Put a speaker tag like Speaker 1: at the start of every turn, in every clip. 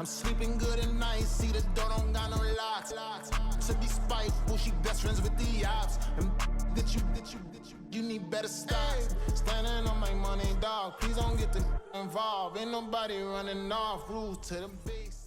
Speaker 1: I'm sleeping good at night, see the door don't got no locks. To be spiteful, she best friends with the ops. And you need better stocks. Standing on my money, dog. Please don't get involved. Ain't nobody running off. Rules to the basics.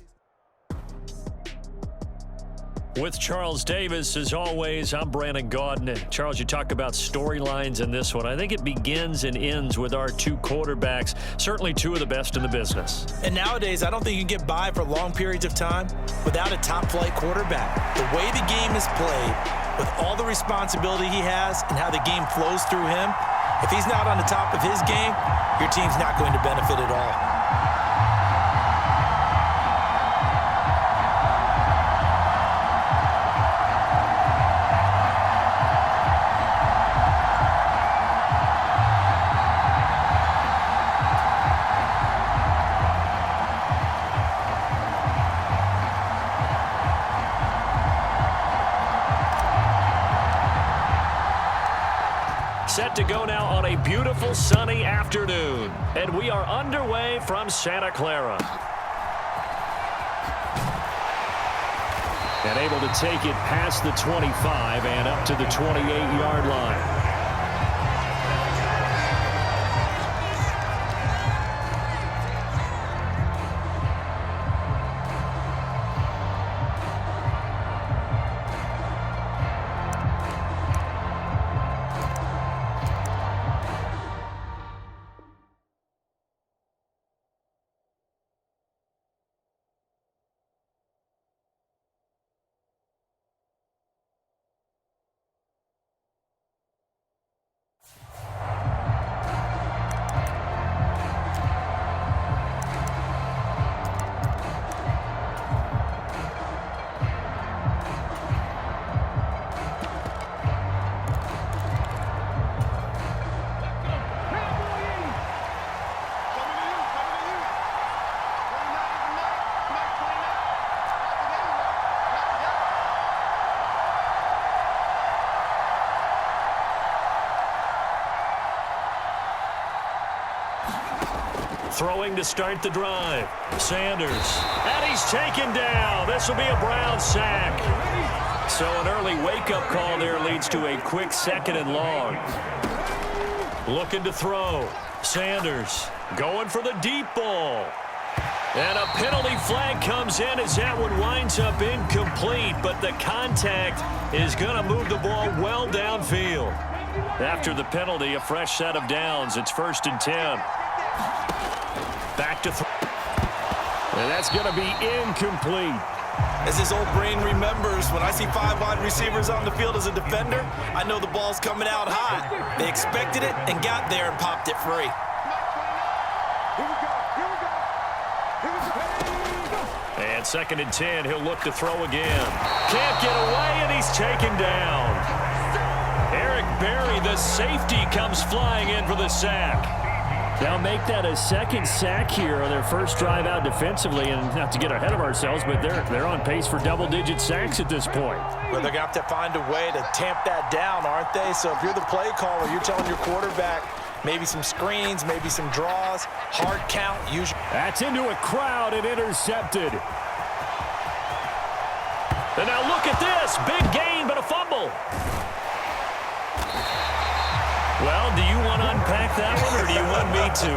Speaker 2: With Charles Davis, as always, I'm Brandon Gaudin. Charles, you talk about storylines in this one. I think it begins and ends with our two quarterbacks, certainly two of the best in the business.
Speaker 3: And nowadays, I don't think you can get by for long periods of time without a top-flight quarterback. The way the game is played, with all the responsibility he has and how the game flows through him, if he's not on the top of his game, your team's not going to benefit at all.
Speaker 2: Set to go now on a beautiful sunny afternoon. And we are underway from Santa Clara. And able to take it past the 25 and up to the 28-yard line. Throwing to start the drive. Sanders. And he's taken down. This will be a Brown sack. So an early wake-up call there leads to a quick 2nd and long. Looking to throw. Sanders going for the deep ball. And a penalty flag comes in as that one winds up incomplete, but the contact is going to move the ball well downfield. After the penalty, a fresh set of downs. It's 1st and 10. Back to and that's going to be incomplete.
Speaker 3: As his old brain remembers, when I see 5 wide receivers on the field as a defender, I know the ball's coming out hot. They expected it and got there and popped it free.
Speaker 2: And 2nd and 10, he'll look to throw again. Can't get away, and he's taken down. Eric Berry, the safety, comes flying in for the sack. They'll make that a 2nd sack here on their first drive out defensively, and not to get ahead of ourselves, but they're on pace for double-digit sacks at this point.
Speaker 3: Well, they're going to have to find a way to tamp that down, aren't they? So if you're the play caller, you're telling your quarterback maybe some screens, maybe some draws, hard count. Usually.
Speaker 2: That's into a crowd and intercepted. And now look at this. Big gain, but a fumble. Well, do you want to unpack that one, or do you want me to?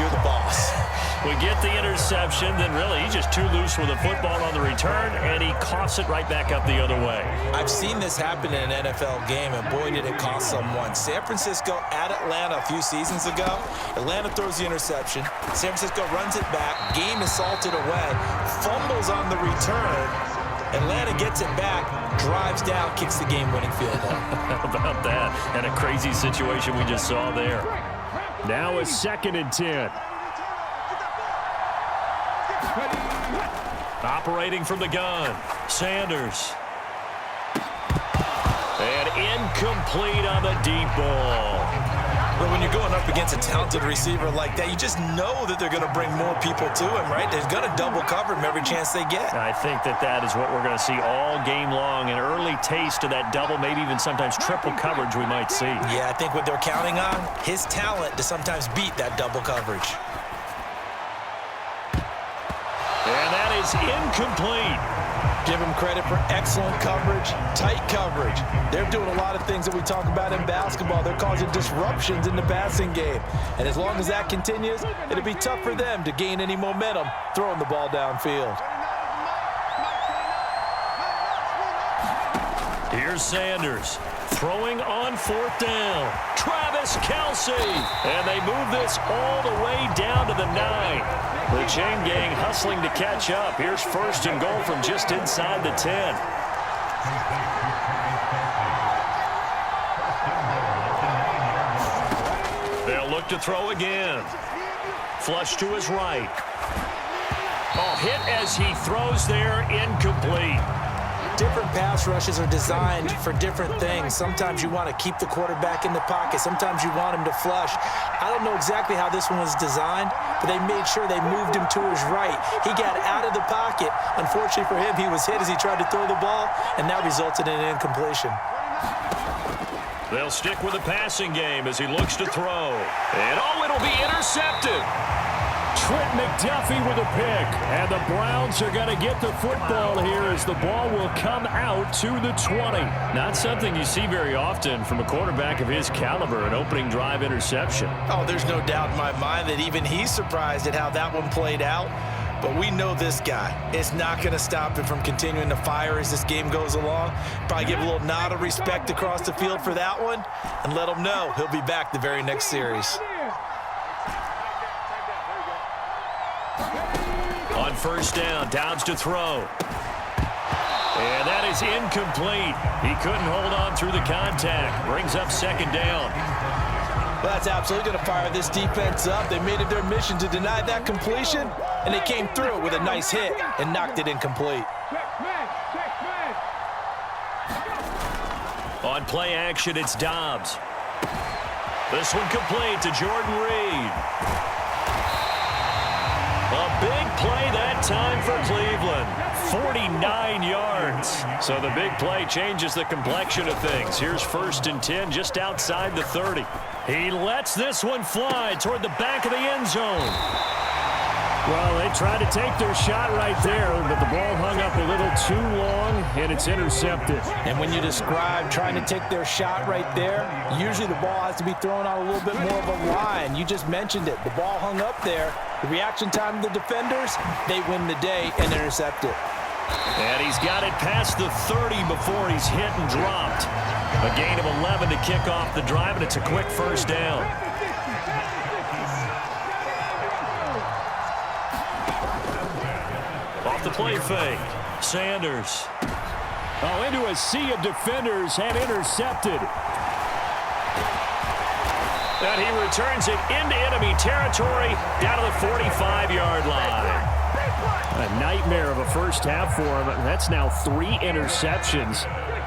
Speaker 3: You're the boss.
Speaker 2: We get the interception, then really he's just too loose with the football on the return, and he coughs it right back up the other way.
Speaker 3: I've seen this happen in an NFL game, and boy, did it cost someone. San Francisco at Atlanta a few seasons ago. Atlanta throws the interception. San Francisco runs it back. Game is salted away. Fumbles on the return. Atlanta gets it back, drives down, kicks the game-winning field goal.
Speaker 2: How about that? And a crazy situation we just saw there. Now a 2nd and 10. Operating from the gun. Sanders. And incomplete on the deep ball.
Speaker 3: But when you're going up against a talented receiver like that, you just know that they're going to bring more people to him, right? They're going to double cover him every chance they get.
Speaker 2: I think that is what we're going to see all game long. An early taste of that double, maybe even sometimes triple coverage we might see.
Speaker 3: Yeah, I think what they're counting on, his talent to sometimes beat that double coverage.
Speaker 2: And that is incomplete.
Speaker 3: Give them credit for excellent coverage, tight coverage. They're doing a lot of things that we talk about in basketball. They're causing disruptions in the passing game. And as long as that continues, it'll be tough for them to gain any momentum throwing the ball downfield.
Speaker 2: Here's Sanders throwing on 4th down. Travis Kelce. And they move this all the way down to the 9. The chain gang hustling to catch up. Here's 1st and goal from just inside the 10. They'll look to throw again. Flush to his right. Oh, hit as he throws there, incomplete.
Speaker 3: Different pass rushes are designed for different things. Sometimes you want to keep the quarterback in the pocket. Sometimes you want him to flush. I don't know exactly how this one was designed, but they made sure they moved him to his right. He got out of the pocket. Unfortunately for him, he was hit as he tried to throw the ball, and that resulted in an incompletion.
Speaker 2: They'll stick with the passing game as he looks to throw. And, oh, it'll be intercepted. Trent McDuffie with a pick. And the Browns are going to get the football here as the ball will come out to the 20. Not something you see very often from a quarterback of his caliber, an opening drive interception.
Speaker 3: Oh, there's no doubt in my mind that even he's surprised at how that one played out. But we know this guy. It's not going to stop him from continuing to fire as this game goes along. Probably give a little nod of respect across the field for that one and let him know he'll be back the very next series.
Speaker 2: On 1st down, Downs to throw. And that is incomplete. He couldn't hold on through the contact. Brings up 2nd down.
Speaker 3: Well, that's absolutely going to fire this defense up. They made it their mission to deny that completion, and they came through it with a nice hit and knocked it incomplete.
Speaker 2: On play action, it's Dobbs. This one complete to Jordan Reed. A big play that time for Cleveland. 49 yards. So the big play changes the complexion of things. Here's 1st and 10 just outside the 30. He lets this one fly toward the back of the end zone. Well, they tried to take their shot right there, but the ball hung up a little too long, and it's intercepted.
Speaker 3: And when you describe trying to take their shot right there, usually the ball has to be thrown on a little bit more of a line. You just mentioned it. The ball hung up there. The reaction time of the defenders, they win the day and intercept it.
Speaker 2: And he's got it past the 30 before he's hit and dropped. A gain of 11 to kick off the drive, and it's a quick 1st down. Off the play fake, Sanders.
Speaker 4: Oh, into a sea of defenders and intercepted.
Speaker 2: And he returns it into enemy territory down to the 45-yard line.
Speaker 4: A nightmare of a first half for him. That's now 3 interceptions.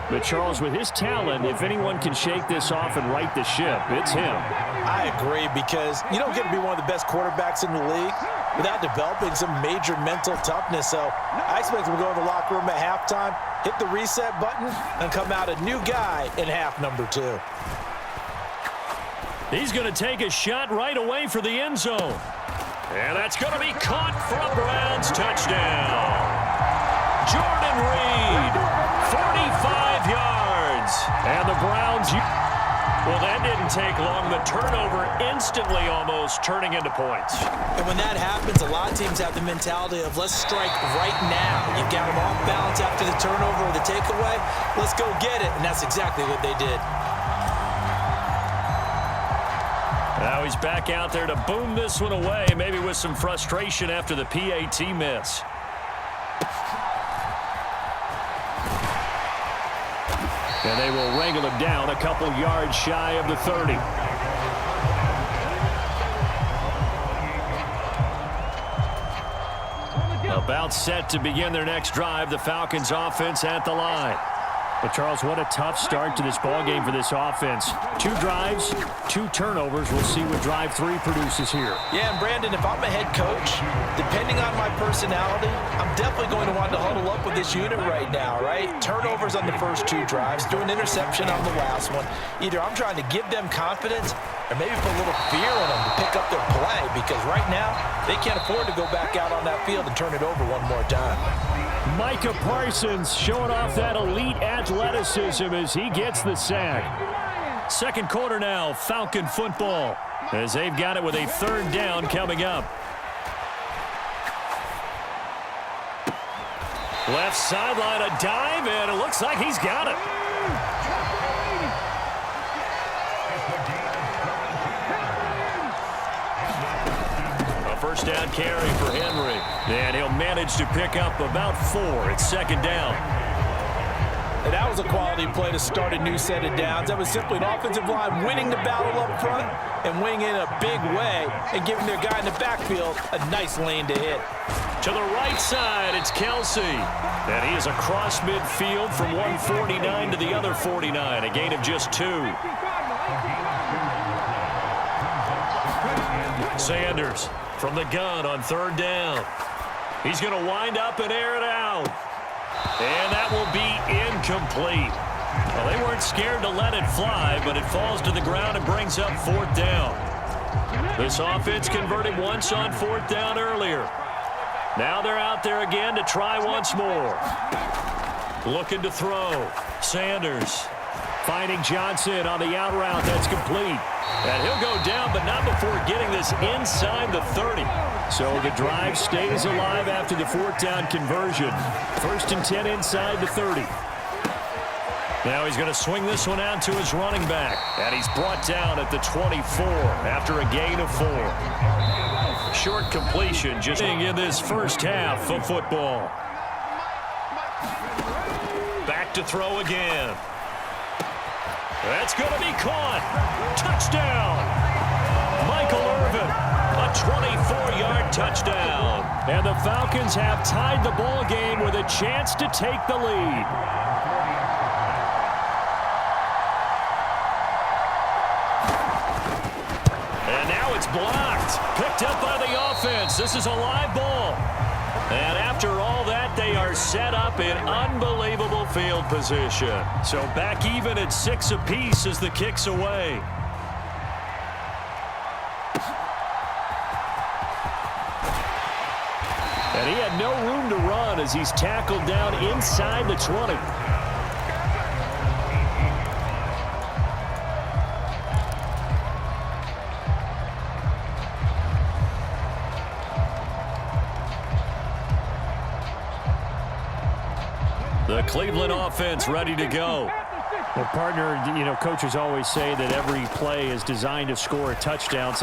Speaker 4: But, Charles, with his talent, if anyone can shake this off and right the ship, it's him.
Speaker 3: I agree, because you don't get to be one of the best quarterbacks in the league without developing some major mental toughness. So I expect him to go in the locker room at halftime, hit the reset button, and come out a new guy in half number 2.
Speaker 2: He's going to take a shot right away for the end zone. And that's going to be caught for a Browns touchdown. Jordan Reed, 45 yards. And the Browns, well, that didn't take long. The turnover instantly almost turning into points.
Speaker 3: And when that happens, a lot of teams have the mentality of let's strike right now. You've got them off balance after the turnover or the takeaway. Let's go get it. And that's exactly what they did.
Speaker 2: Now he's back out there to boom this one away, maybe with some frustration after the PAT miss. And they will wrangle him down a couple yards shy of the 30. About set to begin their next drive, the Falcons offense at the line.
Speaker 4: Well, Charles, what a tough start to this ball game for this offense. 2 drives, 2 turnovers. We'll see what drive 3 produces here.
Speaker 3: Yeah, and Brandon, if I'm a head coach, depending on my personality, I'm definitely going to want to huddle up with this unit right now, right? Turnovers on the first 2 drives, do an interception on the last one. Either I'm trying to give them confidence or maybe put a little fear in them to pick up their play, because right now they can't afford to go back out on that field and turn it over one more time.
Speaker 4: Micah Parsons showing off that elite athleticism as he gets the sack. Second quarter now, Falcon football, as they've got it with a 3rd down coming up. Left sideline, a dive, and it looks like he's got it. First down carry for Henry. And he'll manage to pick up about 4. It's 2nd down.
Speaker 3: And that was a quality play to start a new set of downs. That was simply an offensive line winning the battle up front and winning in a big way and giving their guy in the backfield a nice lane to hit.
Speaker 4: To the right side, it's Kelsey. And he is across midfield from 149 to the other 49, a gain of just 2. Sanders from the gun on 3rd down. He's going to wind up and air it out. And that will be incomplete. Well, they weren't scared to let it fly, but it falls to the ground and brings up 4th down. This offense converted once on 4th down earlier. Now they're out there again to try once more. Looking to throw. Sanders finding Johnson on the out route. That's complete. And he'll go down, but not before getting this inside the 30. So the drive stays alive after the 4th down conversion. 1st and 10 inside the 30. Now he's going to swing this one out to his running back. And he's brought down at the 24 after a gain of 4. Short completion just in this first half of football. Back to throw again. That's going to be caught. Touchdown. Michael Irvin, a 24-yard touchdown. And the Falcons have tied the ball game with a chance to take the lead. And now it's blocked. Picked up by the offense. This is a live ball. And after all that, they are set up in unbelievable field position. So back even at 6 apiece as the kick's away. And he had no room to run as he's tackled down inside the 20. The Cleveland offense ready to go. Well, partner, coaches always say that every play is designed to score a touchdown.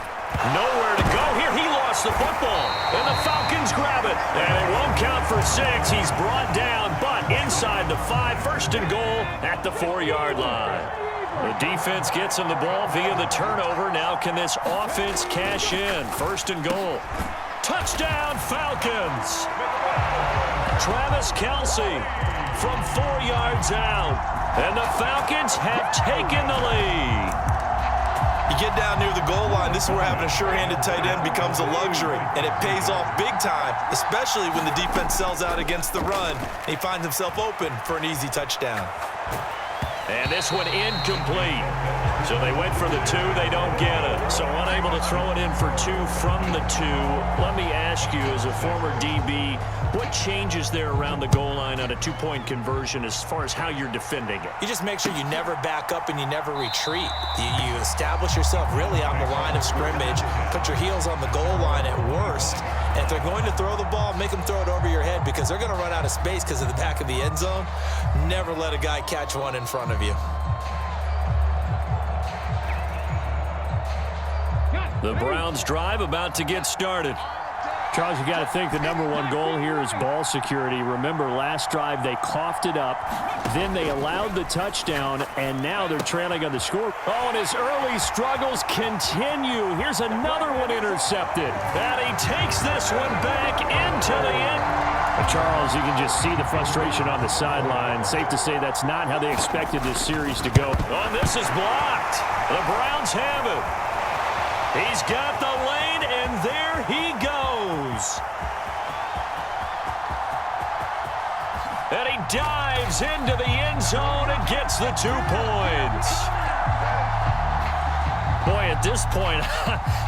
Speaker 4: Nowhere to go here. He lost the football. And the Falcons grab it. And it won't count for 6. He's brought down, but inside the 5. 1st and goal at the 4-yard line. The defense gets him the ball via the turnover. Now can this offense cash in? 1st and goal. Touchdown, Falcons. Travis Kelce from 4 yards out. And the Falcons have taken the lead.
Speaker 3: You get down near the goal line, this is where having a sure-handed tight end becomes a luxury. And it pays off big time, especially when the defense sells out against the run. And he finds himself open for an easy touchdown.
Speaker 4: And this one incomplete. So they went for the 2. They don't get it. So unable to throw it in for 2 from the 2. Let me ask you, as a former DB, what changes there around the goal line on a 2-point conversion as far as how you're defending it?
Speaker 3: You just make sure you never back up and you never retreat. You establish yourself really on the line of scrimmage, put your heels on the goal line at worst. And if they're going to throw the ball, make them throw it over your head because they're going to run out of space because of the back of the end zone. Never let a guy catch one in front of you.
Speaker 4: The Browns drive about to get started. Charles, you got to think the #1 goal here is ball security. Remember, last drive they coughed it up, then they allowed the touchdown, and now they're trailing on the score. Oh, and his early struggles continue. Here's another one intercepted. And he takes this one back into the end. Charles, you can just see the frustration on the sideline. Safe to say that's not how they expected this series to go.
Speaker 2: Oh, and this is blocked. The Browns have it. He's got the lane, and there he goes. And he dives into the end zone and gets the 2 points. Boy, at this point,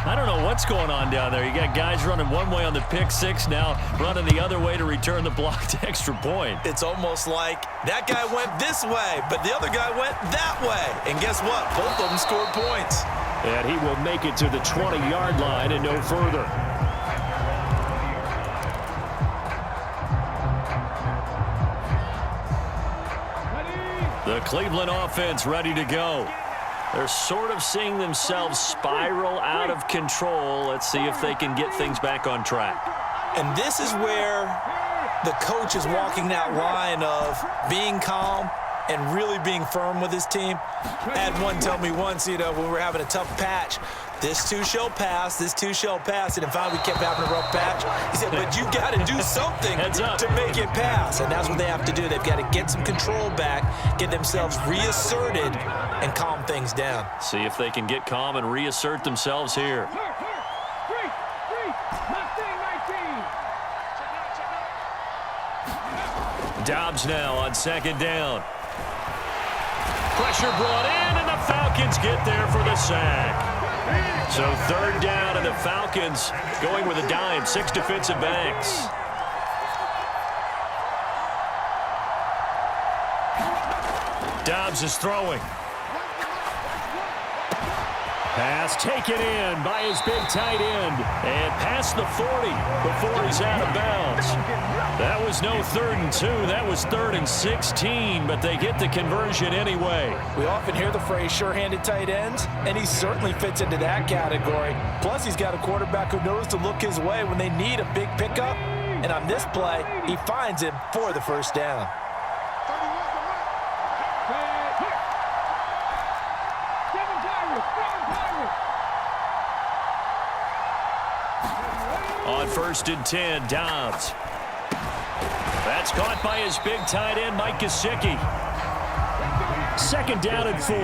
Speaker 2: I don't know what's going on down there. You got guys running one way on the pick six, now running the other way to return the blocked extra point.
Speaker 3: It's almost like that guy went this way, but the other guy went that way. And guess what? Both of them scored points.
Speaker 4: And he will make it to the 20-yard line and no further. The Cleveland offense ready to go. They're sort of seeing themselves spiral out of control. Let's see if they can get things back on track.
Speaker 3: And this is where the coach is walking that line of being calm and really being firm with his team. I had one tell me once, when we were having a tough patch, this too shall pass, this too shall pass, and finally we kept having a rough patch. He said, but you got to do something to make it pass, and that's what they have to do. They've got to get some control back, get themselves reasserted, and calm things down.
Speaker 2: See if they can get calm and reassert themselves here. Dobbs now on second down. Pressure brought in, and the Falcons get there for the sack. So third down, and the Falcons going with a dime, 6 defensive backs. Dobbs is throwing. Pass taken in by his big tight end. And past the 40 before he's out of bounds. That was no 3rd and 2. That was 3rd and 16, but they get the conversion anyway.
Speaker 3: We often hear the phrase sure-handed tight ends, and he certainly fits into that category. Plus, he's got a quarterback who knows to look his way when they need a big pickup. And on this play, he finds him for the first down.
Speaker 2: On 1st and 10, Dobbs. That's caught by his big tight end, Mike Gesicki.
Speaker 4: 2nd down and 4.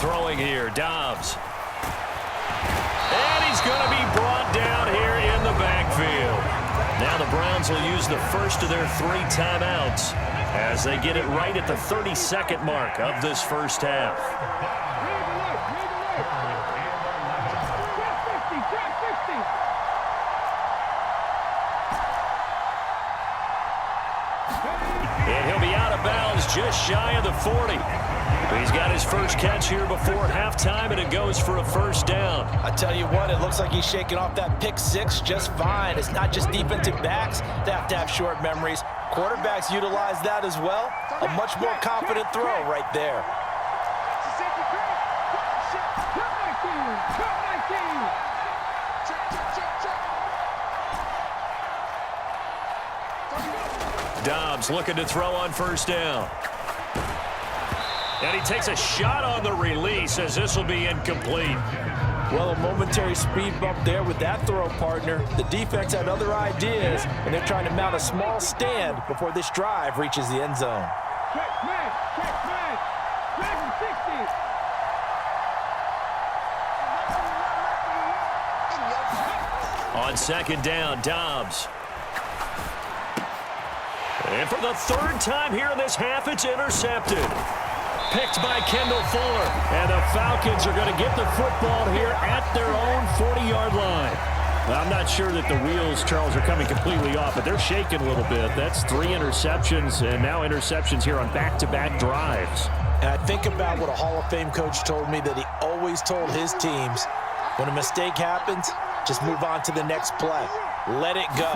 Speaker 2: Throwing here, Dobbs. And he's going to be brought down here in the backfield. Now the Browns will use the first of their 3 timeouts as they get it right at the 32nd mark of this first half. And he'll be out of bounds just shy of the 40. He's got his first catch here before halftime, and it goes for a first down.
Speaker 3: I tell you what, it looks like he's shaking off that pick six just fine. It's not just defensive backs that have to have short memories. Quarterbacks utilize that as well. A much more confident throw right there.
Speaker 2: Dobbs looking to throw on first down. And he takes a shot on the release as this will be incomplete.
Speaker 3: Well, a momentary speed bump there with that throw, partner. The defense had other ideas, and they're trying to mount a small stand before this drive reaches the end zone.
Speaker 2: On 2nd down, Dobbs. And for the 3rd time here in this half, it's intercepted. Picked by Kendall Fuller. And the Falcons are going to get the football here at their own 40-yard line. Well, I'm not sure that the wheels, Charles, are coming completely off, but they're shaking a little bit. That's 3 interceptions, and now interceptions here on back-to-back drives.
Speaker 3: And I think about what a Hall of Fame coach told me that he always told his teams, when a mistake happens, just move on to the next play. Let it go.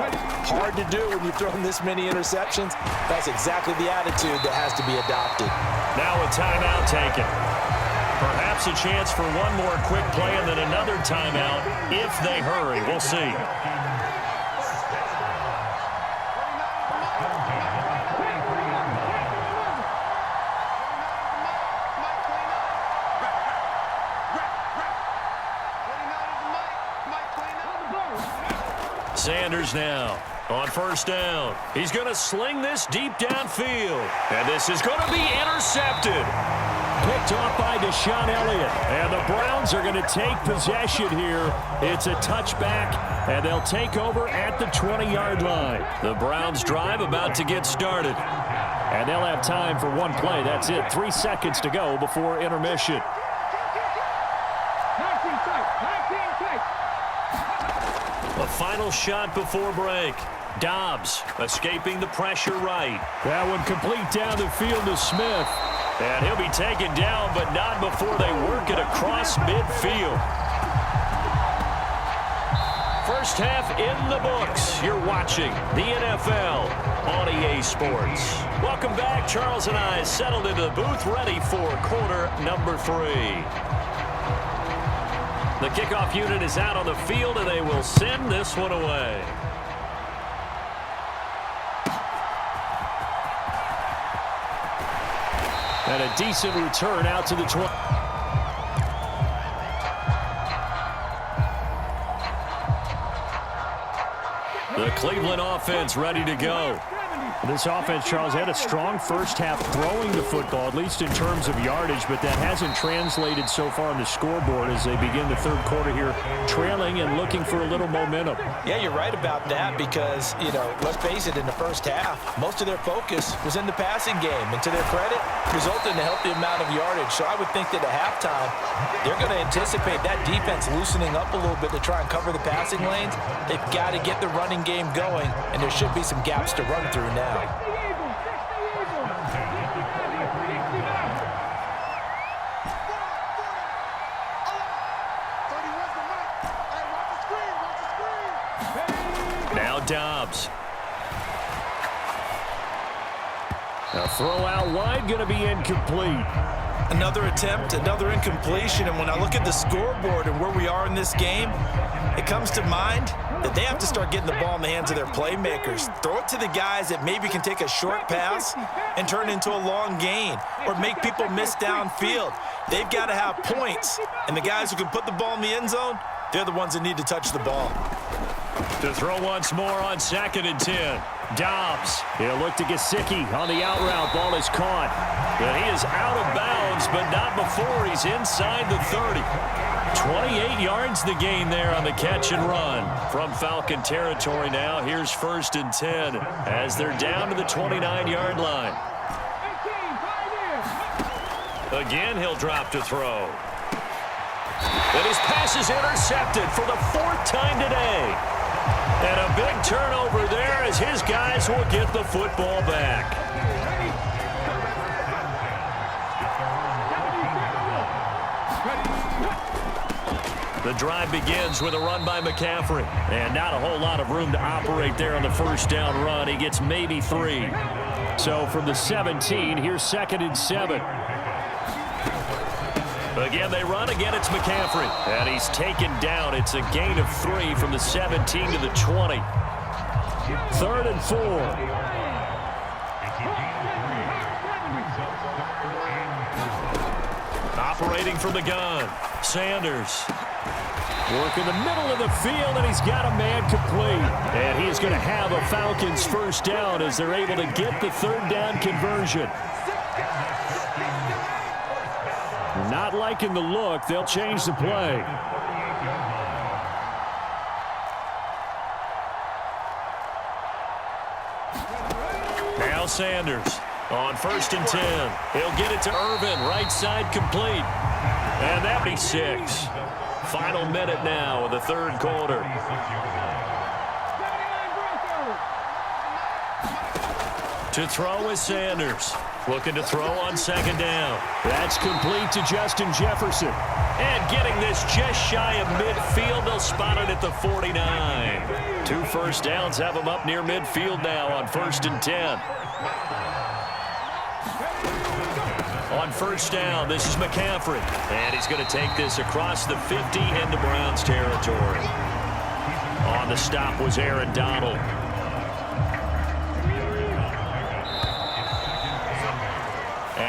Speaker 3: Hard to do when you've thrown this many interceptions. That's exactly the attitude that has to be adopted.
Speaker 2: Now a timeout taken. Perhaps a chance for one more quick play and then another timeout if they hurry. We'll see. Sanders now on first down. He's going to sling this deep downfield. And this is going to be intercepted. Picked off by Deshaun Elliott. And the Browns are going to take possession here. It's a touchback, and they'll take over at the 20-yard line. The Browns drive about to get started. And they'll have time for one play. That's it. 3 seconds to go before intermission. A final shot before break. Dobbs escaping the pressure right. That one complete down the field to Smith. And he'll be taken down, but not before they work it across midfield. First half in the books. You're watching the NFL on EA Sports. Welcome back. Charles and I settled into the booth, ready for quarter number 3. The kickoff unit is out on the field, and they will send this one away. And a decent return out to the 20. The Cleveland offense ready to go. This offense, Charles, had a strong first half throwing the football, at least in terms of yardage, but that hasn't translated so far on the scoreboard as they begin the third quarter here, trailing and looking for a little momentum.
Speaker 3: Yeah, you're right about that because, let's face it, in the first half, most of their focus was in the passing game. And to their credit, resulted in a healthy amount of yardage. So I would think that at halftime, they're going to anticipate that defense loosening up a little bit to try and cover the passing lanes. They've got to get the running game going, and there should be some gaps to run through now.
Speaker 2: Now Dobbs. A throw out wide, going to be incomplete.
Speaker 3: Another attempt, another incompletion, and when I look at the scoreboard and where we are in this game, it comes to mind that they have to start getting the ball in the hands of their playmakers. Throw it to the guys that maybe can take a short pass and turn it into a long gain or make people miss downfield. They've got to have points, and the guys who can put the ball in the end zone, they're the ones that need to touch the ball.
Speaker 2: To throw once more on 2nd and 10. Dobbs. He'll look to Gesicki on the out route. Ball is caught. But he is out of bounds, but not before he's inside the 30. 28 yards the gain there on the catch and run. From Falcon territory now, here's 1st and 10 as they're down to the 29-yard line. Again, he'll drop to throw. And his pass is intercepted for the 4th time today. And a big turnover there as his guys will get the football back. The drive begins with a run by McCaffrey. And not a whole lot of room to operate there on the first down run. He gets maybe 3. So from the 17, here's 2nd and 7. Again, they run. Again, it's McCaffrey. And he's taken down. It's a gain of 3 from the 17 to the 20. 3rd and 4. Operating from the gun. Sanders. Work in the middle of the field, and he's got a man complete. And he is going to have a Falcons first down as they're able to get the 3rd down conversion. Not liking the look. They'll change the play. Now Sanders on 1st and 10. He'll get it to Irvin. Right side complete. And that'll be 6. Final minute now of the 3rd quarter. To throw is Sanders. Looking to throw on 2nd down. That's complete to Justin Jefferson. And getting this just shy of midfield. They'll spot it at the 49. 2 first downs have them up near midfield now on 1st and 10. On 1st down, this is McCaffrey. And he's going to take this across the 50 into Browns territory. On the stop was Aaron Donald.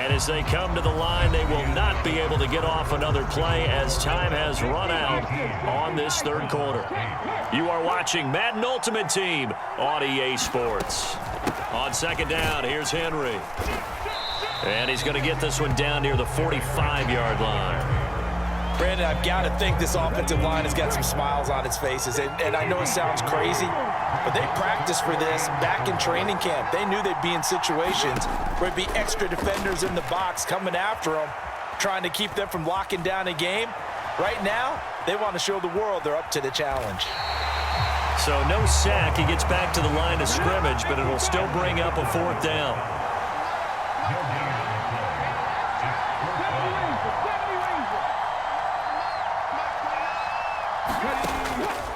Speaker 2: And as they come to the line, they will not be able to get off another play as time has run out on this third quarter. You are watching Madden Ultimate Team on EA Sports. On second down, here's Henry. And he's going to get this one down near the 45-yard line.
Speaker 3: Brandon, I've got to think this offensive line has got some smiles on its faces. And I know it sounds crazy, but they practiced for this back in training camp. They knew they'd be in situations where there'd be extra defenders in the box coming after them, trying to keep them from locking down a game. Right now, they want to show the world they're up to the challenge.
Speaker 2: So no sack. He gets back to the line of scrimmage, but it'll still bring up a fourth down.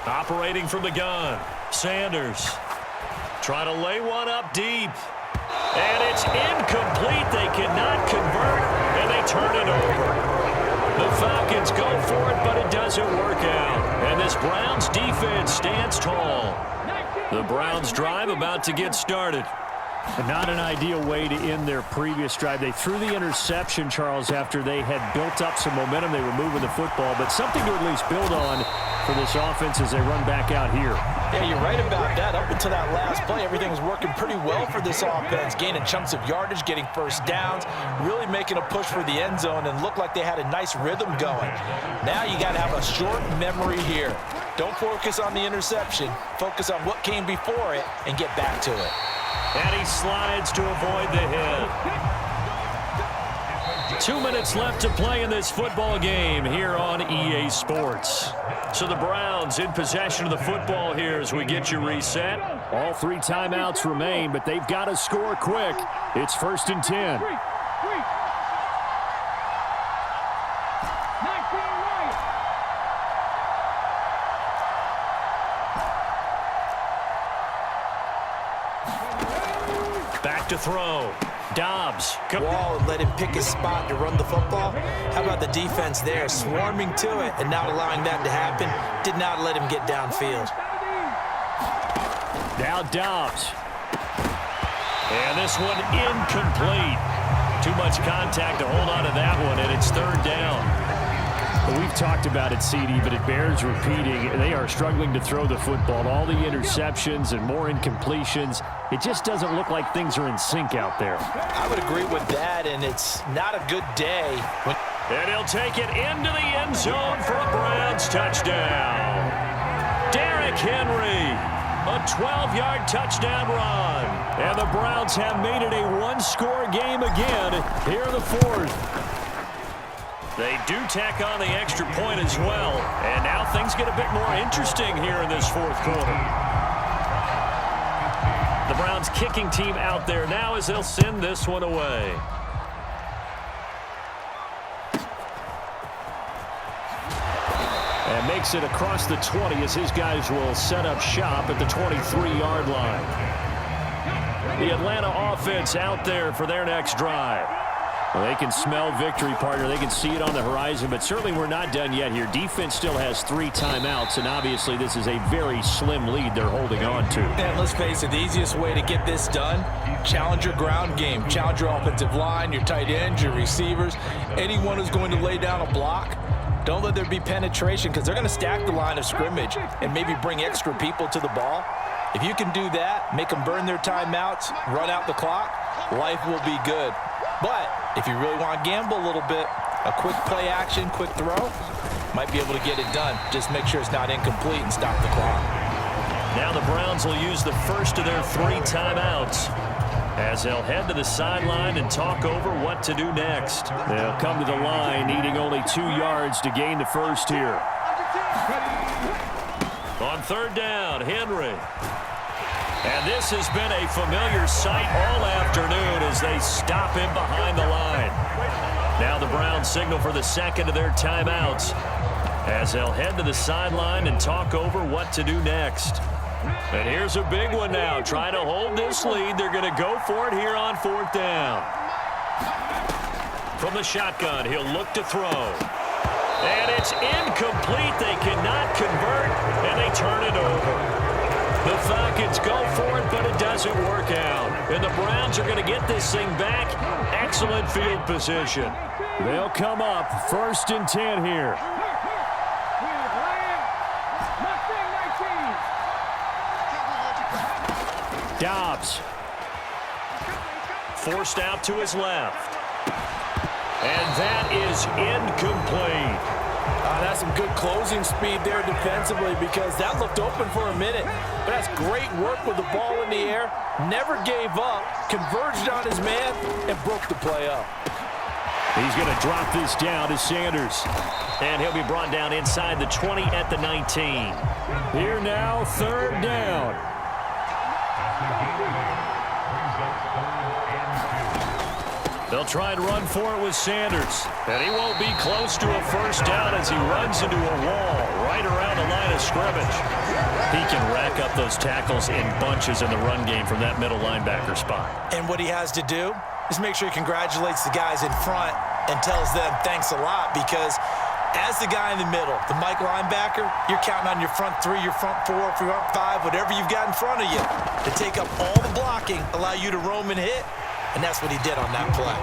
Speaker 2: Operating from the gun, Sanders trying to lay one up deep. And it's incomplete. They cannot convert, and they turn it over. The Falcons go for it, but it doesn't work out. And this Browns defense stands tall. The Browns drive about to get started.
Speaker 4: Not an ideal way to end their previous drive. They threw the interception, Charles, after they had built up some momentum. They were moving the football, but something to at least build on for this offense as they run back out here.
Speaker 3: Yeah, you're right about that. Up until that last play, everything was working pretty well for this offense, gaining chunks of yardage, getting first downs, really making a push for the end zone, and looked like they had a nice rhythm going. Now you got to have a short memory here. Don't focus on the interception. Focus on what came before it and get back to it.
Speaker 2: And he slides to avoid the hit. 2 minutes left to play in this football game here on EA Sports. So the Browns in possession of the football here as we get you reset.
Speaker 4: All 3 timeouts remain, but they've got to score quick. It's 1st and 10.
Speaker 2: Back to throw. Dobbs.
Speaker 3: Wall let him pick his spot to run the football. How about the defense there, swarming to it and not allowing that to happen? Did not let him get downfield.
Speaker 4: Now Dobbs.
Speaker 2: And this one incomplete. Too much contact to hold on to that one, and it's 3rd down.
Speaker 4: Well, we've talked about it, CD, but it bears repeating. They are struggling to throw the football. All the interceptions and more incompletions. It just doesn't look like things are in sync out there.
Speaker 3: I would agree with that, and it's not a good day.
Speaker 2: And he'll take it into the end zone for a Browns touchdown. Derrick Henry, a 12-yard touchdown run. And the Browns have made it a one-score game again here in the 4th. They do tack on the extra point as well. And now things get a bit more interesting here in this 4th quarter. The Browns kicking team out there now as they'll send this one away.
Speaker 4: And makes it across the 20 as his guys will set up shop at the 23-yard line. The Atlanta offense out there for their next drive. Well, they can smell victory, partner. They can see it on the horizon, but certainly we're not done yet here. Defense still has 3 timeouts, and obviously this is a very slim lead they're holding on to.
Speaker 3: And let's face it, the easiest way to get this done, challenge your ground game. Challenge your offensive line, your tight ends, your receivers, anyone who's going to lay down a block. Don't let there be penetration because they're going to stack the line of scrimmage and maybe bring extra people to the ball. If you can do that, make them burn their timeouts, run out the clock, life will be good. But if you really want to gamble a little bit, a quick play action, quick throw, might be able to get it done. Just make sure it's not incomplete and stop the clock.
Speaker 2: Now the Browns will use the first of their 3 timeouts as they'll head to the sideline and talk over what to do next.
Speaker 4: They'll come to the line needing only 2 yards to gain the first here.
Speaker 2: On 3rd down, Henry. And this has been a familiar sight all afternoon as they stop him behind the line. Now the Browns signal for the second of their timeouts as they'll head to the sideline and talk over what to do next. And here's a big one now. Trying to hold this lead. They're going to go for it here on 4th down. From the shotgun, he'll look to throw. And it's incomplete. They cannot convert, and they turn it over. The Falcons Falcons go for it, but it doesn't work out. And the Browns are going to get this thing back. Excellent field position. They'll come up 1st and 10 here. Dobbs. Forced out to his left. And that is incomplete.
Speaker 3: That's some good closing speed there defensively because that looked open for a minute. But that's great work with the ball in the air. Never gave up, converged on his man, and broke the play up.
Speaker 2: He's going to drop this down to Sanders. And he'll be brought down inside the 20 at the 19. Here now, 3rd down. They'll try and run for it with Sanders. And he won't be close to a 1st down as he runs into a wall right around the line of scrimmage. He can rack up those tackles in bunches in the run game from that middle linebacker spot.
Speaker 3: And what he has to do is make sure he congratulates the guys in front and tells them thanks a lot because as the guy in the middle, the Mike linebacker, you're counting on your front 3, your front 4, front 5, whatever you've got in front of you to take up all the blocking, allow you to roam and hit. And that's what he did on that play.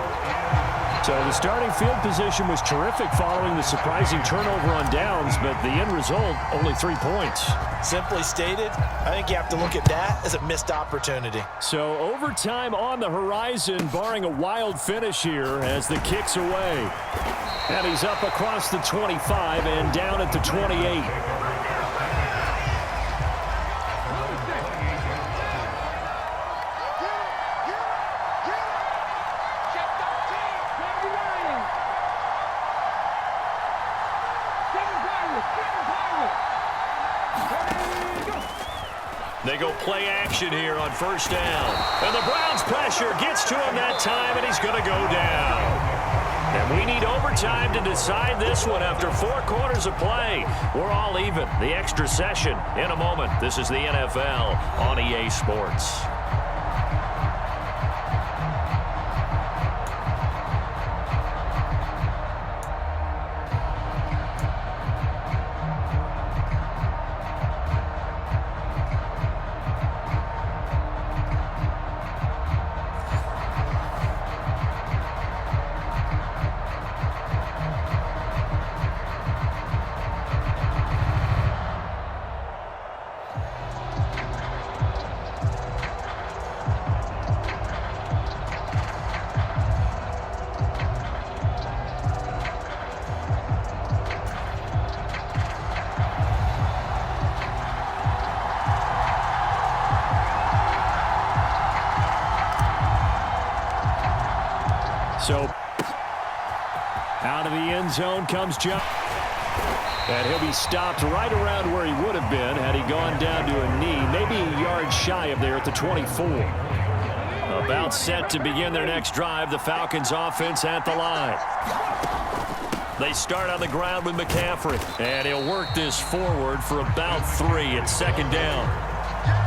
Speaker 2: So the starting field position was terrific following the surprising turnover on downs, but the end result, only 3 points.
Speaker 3: Simply stated, I think you have to look at that as a missed opportunity.
Speaker 2: So overtime on the horizon, barring a wild finish here as the kick's away. And he's up across the 25 and down at the 28. They go play action here on 1st down. And the Browns pressure gets to him that time, and he's going to go down. And we need overtime to decide this one after 4 quarters of play. We're all even. The extra session in a moment. This is the NFL on EA Sports. So, out of the end zone comes John. And he'll be stopped right around where he would have been had he gone down to a knee, maybe a yard shy of there at the 24. About set to begin their next drive, the Falcons offense at the line. They start on the ground with McCaffrey, and he'll work this forward for about 3 at 2nd down.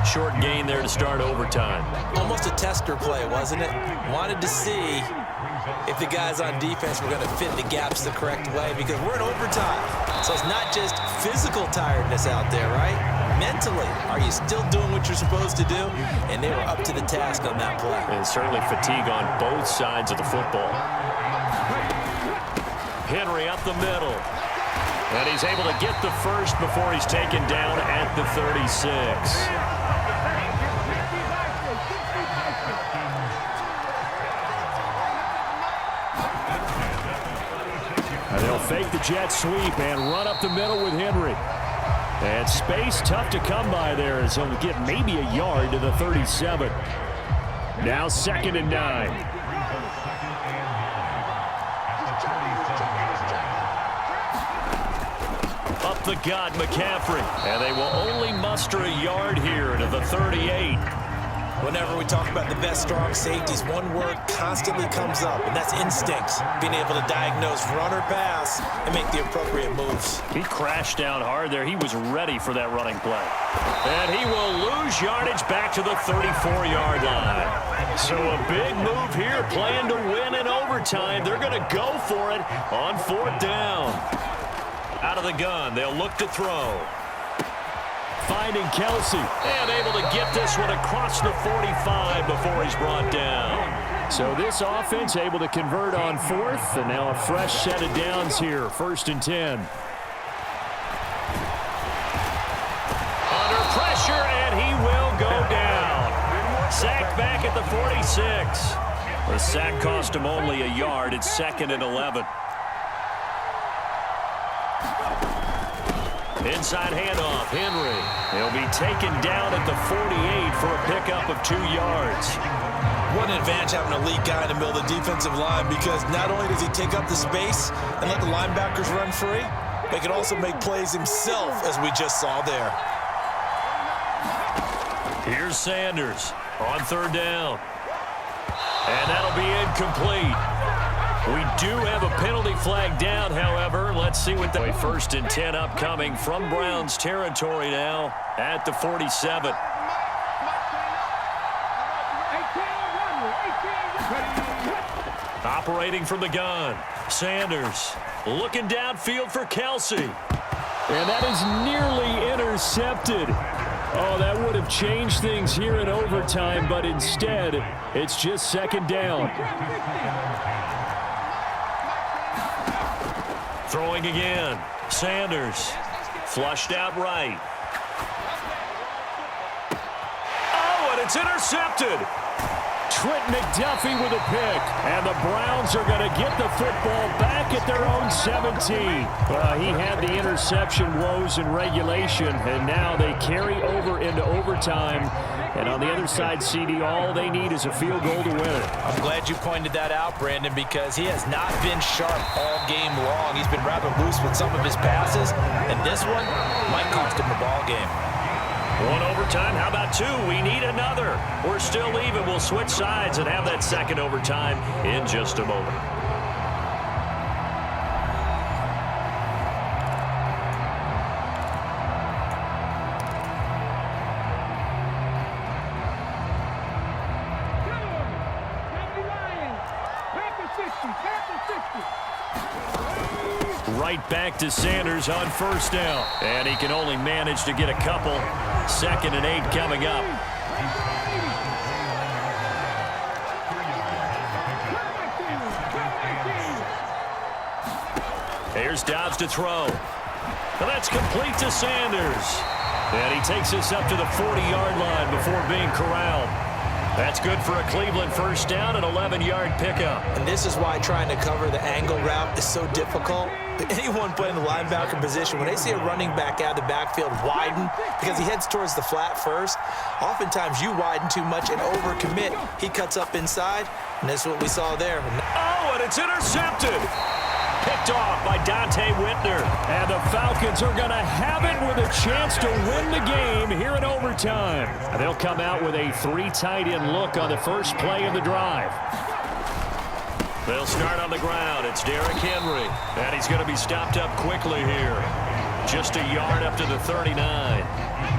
Speaker 2: Short gain there to start overtime.
Speaker 3: Almost a tester play, wasn't it? Wanted to see if the guys on defense were going to fit the gaps the correct way because we're in overtime. So it's not just physical tiredness out there, right? Mentally, are you still doing what you're supposed to do? And they were up to the task on that play.
Speaker 2: And certainly fatigue on both sides of the football. Henry up the middle. And he's able to get the first before he's taken down at the 36. And they'll fake the jet sweep and run up the middle with Henry. And space tough to come by there as he'll get maybe a yard to the 37. Now 2nd and 9. Up the gut, McCaffrey. And they will only muster a yard here to the 38.
Speaker 3: Whenever we talk about the best strong safeties, one word constantly comes up, and that's instinct. Being able to diagnose run or pass and make the appropriate moves.
Speaker 2: He crashed down hard there. He was ready for that running play. And he will lose yardage back to the 34-yard line. So a big move here, playing to win in overtime. They're going to go for it on 4th down. Out of the gun, they'll look to throw. Find
Speaker 4: finding Kelce.
Speaker 2: And able to get this one across the 45 before he's brought down.
Speaker 4: So this offense able to convert on fourth, and now a fresh set of downs here, 1st and 10.
Speaker 2: Under pressure, and he will go down. Sacked back at the 46. The sack cost him only a yard. It's 2nd and 11. Inside handoff, Henry. He'll be taken down at the 48 for a pickup of 2 yards.
Speaker 3: What an advantage having a elite guy in the middle of the defensive line, because not only does he take up the space and let the linebackers run free, but he can also make plays himself, as we just saw there.
Speaker 2: Here's Sanders on 3rd down. And that'll be incomplete. We do have a penalty flag down, however. Let's see what the 1st and 10 upcoming from Browns territory now at the 47. Operating from the gun, Sanders looking downfield for Kelce.
Speaker 4: And that is nearly intercepted. Oh, that would have changed things here in overtime, but instead, it's just 2nd down.
Speaker 2: Throwing again, Sanders flushed out right. Oh, and it's intercepted.
Speaker 4: Trent McDuffie with a pick, and the Browns are going to get the football back at their own 17. He had the interception woes in regulation, and now they carry over into overtime. And on the other side, CD, all they need is a field goal to win it.
Speaker 3: I'm glad you pointed that out, Brandon, because he has not been sharp all game long. He's been rather loose with some of his passes, and this one might cost him the ball game.
Speaker 2: 1 overtime, how about 2? We need another. We're still even. We'll switch sides and have that 2nd overtime in just a moment. Right back to Sanders on 1st down. And he can only manage to get a couple. 2nd and 8 coming up. Here's Dobbs to throw. And that's complete to Sanders. And he takes us up to the 40-yard line before being corralled. That's good for a Cleveland 1st down, an 11-yard pickup.
Speaker 3: And this is why trying to cover the angle route is so difficult. Anyone playing the linebacker position, when they see a running back out of the backfield widen because he heads towards the flat first, oftentimes you widen too much and overcommit. He cuts up inside, and that's what we saw there.
Speaker 2: Oh, and it's intercepted. Picked off by Dante Whitner.
Speaker 4: And the Falcons are going to have it with a chance to win the game here in overtime. And they'll come out with a 3 tight end look on the first play of the drive.
Speaker 2: They'll start on the ground. It's Derrick Henry. And he's going to be stopped up quickly here. Just a yard up to the 39.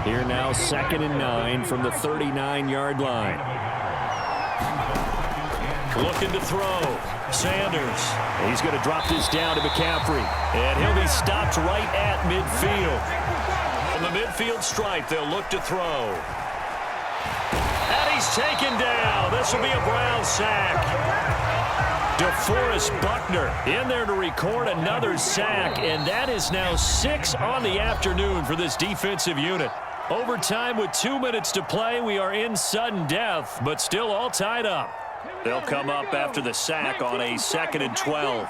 Speaker 4: Here now 2nd and 9 from the 39-yard line.
Speaker 2: Looking to throw. Sanders.
Speaker 4: He's going to drop this down to McCaffrey.
Speaker 2: And he'll be stopped right at midfield. On the midfield stripe, they'll look to throw. And he's taken down. This will be a Brown sack. DeForest Buckner in there to record another sack, and that is now 6 on the afternoon for this defensive unit. Overtime with 2 minutes to play. We are in sudden death, but still all tied up. They'll come up after the sack on a 2nd and 12.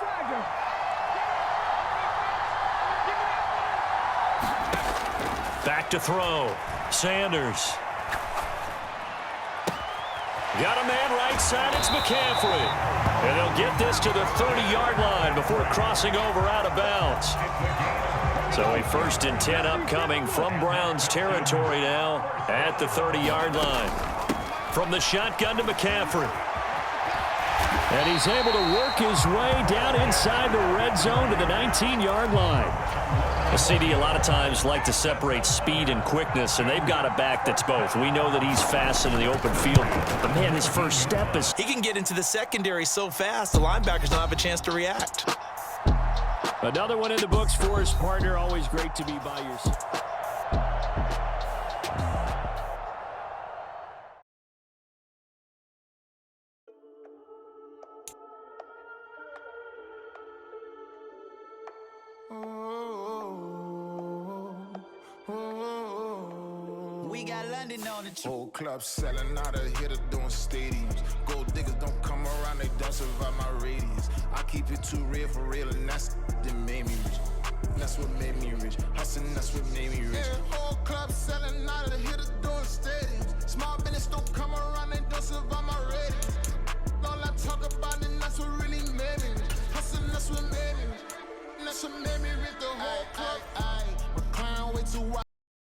Speaker 2: Back to throw. Sanders. Got a man right side. It's McCaffrey. And they'll get this to the 30-yard line before crossing over out of bounds. So a 1st and 10 upcoming from Browns territory now at the 30-yard line. From the shotgun to McCaffrey.
Speaker 4: And he's able to work his way down inside the red zone to the 19-yard line.
Speaker 2: The CD a lot of times like to separate speed and quickness, and they've got a back that's both. We know that he's fast in the open field, but man, his first step is...
Speaker 3: He can get into the secondary so fast, the linebackers don't have a chance to react.
Speaker 4: Another one in the books for his partner. Always great to be by your side.
Speaker 5: we got London on the trip.
Speaker 1: Whole club selling out of hitter doing stadiums. Gold diggers don't come around, they don't survive my radius. I keep it too real for real, and that's that made me rich. That's what made me rich. Hustling, that's what made me rich. Yeah, whole club selling out of the hitters doing stadiums. Small business don't come around, they don't survive my radius. All I talk about, and that's what really made me rich. Hustling, that's what made me rich. That's what made me rich. The whole club. My client way too wide.